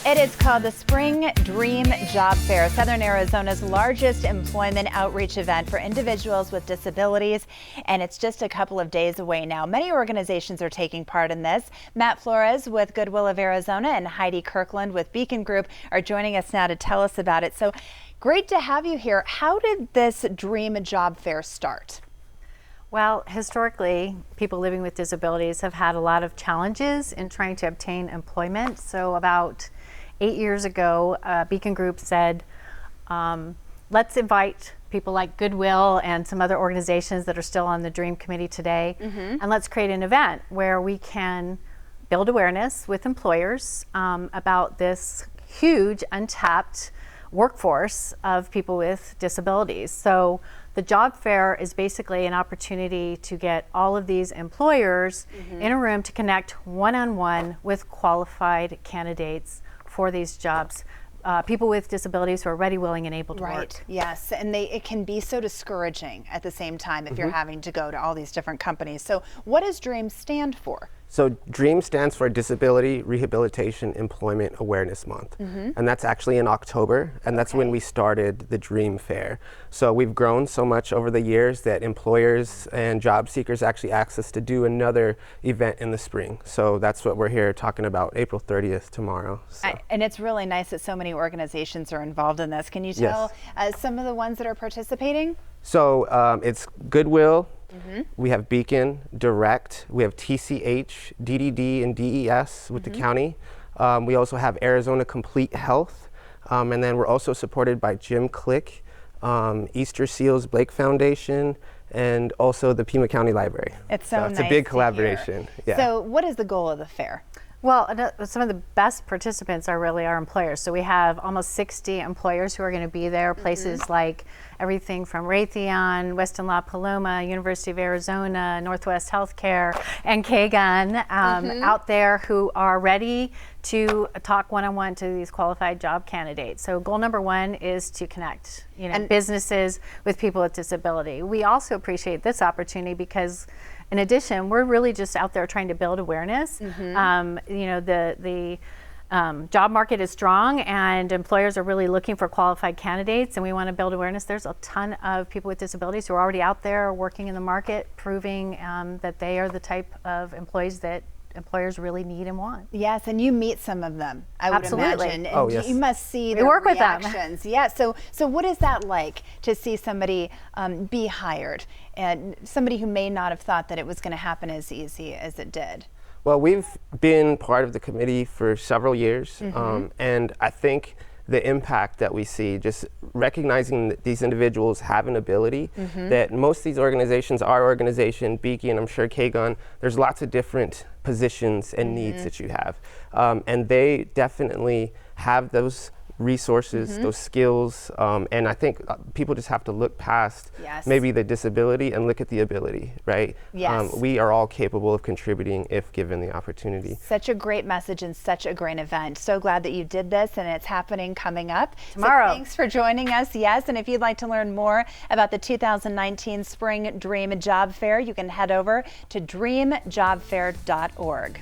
It is called the Spring Dream Job Fair, Southern Arizona's largest employment outreach event for individuals with disabilities, and it's just a couple of days away now. Many organizations are taking part in this. Matt Flores with Goodwill of Arizona and Heidi Kirkland with Beacon Group are joining us now to tell us about it. So great to have you here. How did this Dream Job Fair start? Well, historically, people living with disabilities have had a lot of challenges in trying to obtain employment. So about 8 years ago, Beacon Group said, let's invite people like Goodwill and some other organizations that are still on the Dream Committee today, and let's create an event where we can build awareness with employers about this huge untapped workforce of people with disabilities. So the job fair is basically an opportunity to get all of these employers in a room to connect one-on-one with qualified candidates for these jobs. People with disabilities who are ready, willing, and able to work. Yes, and it can be so discouraging at the same time if you're having to go to all these different companies. So what does DREAM stand for? So DREAM stands for Disability Rehabilitation Employment Awareness Month. And that's actually in October, and that's when we started the DREAM Fair. So we've grown so much over the years that employers and job seekers actually asked us to do another event in the spring. So that's what we're here talking about, April 30th, tomorrow. So. And it's really nice that so many organizations are involved in this. Can you tell some of the ones that are participating? So it's Goodwill, we have Beacon, Direct, we have TCH, DDD, and DES with the county. We also have Arizona Complete Health, and then we're also supported by Jim Click, Easter Seals Blake Foundation, and also the Pima County Library. It's so nice. It's a big collaboration. Yeah. So what is the goal of the fair? Well, some of the best participants are really our employers. So we have almost 60 employers who are going to be there, places like everything from Raytheon, Weston La Paloma, University of Arizona, Northwest Healthcare, and Kagan out there who are ready to talk one-on-one to these qualified job candidates. So goal number one is to connect businesses with people with disability. We also appreciate this opportunity because in addition, we're really just out there trying to build awareness. The job market is strong and employers are really looking for qualified candidates, and we want to build awareness. There's a ton of people with disabilities who are already out there working in the market, proving that they are the type of employees that employers really need and want. Yes, and you meet some of them, I would imagine. And you must see the reactions. Yeah, so what is that like to see somebody be hired, and somebody who may not have thought that it was going to happen as easy as it did? Well, we've been part of the committee for several years, and I think the impact that we see, just recognizing that these individuals have an ability, that most of these organizations, our organization, Beacon, I'm sure Kagan, there's lots of different positions and needs that you have. And they definitely have those resources, those skills, and I think people just have to look past maybe the disability and look at the ability, right? Yes. We are all capable of contributing if given the opportunity. Such a great message and such a great event. So glad that you did this, and it's happening coming up tomorrow. So thanks for joining us. Yes, and if you'd like to learn more about the 2019 Spring Dream Job Fair, you can head over to dreamjobfair.org.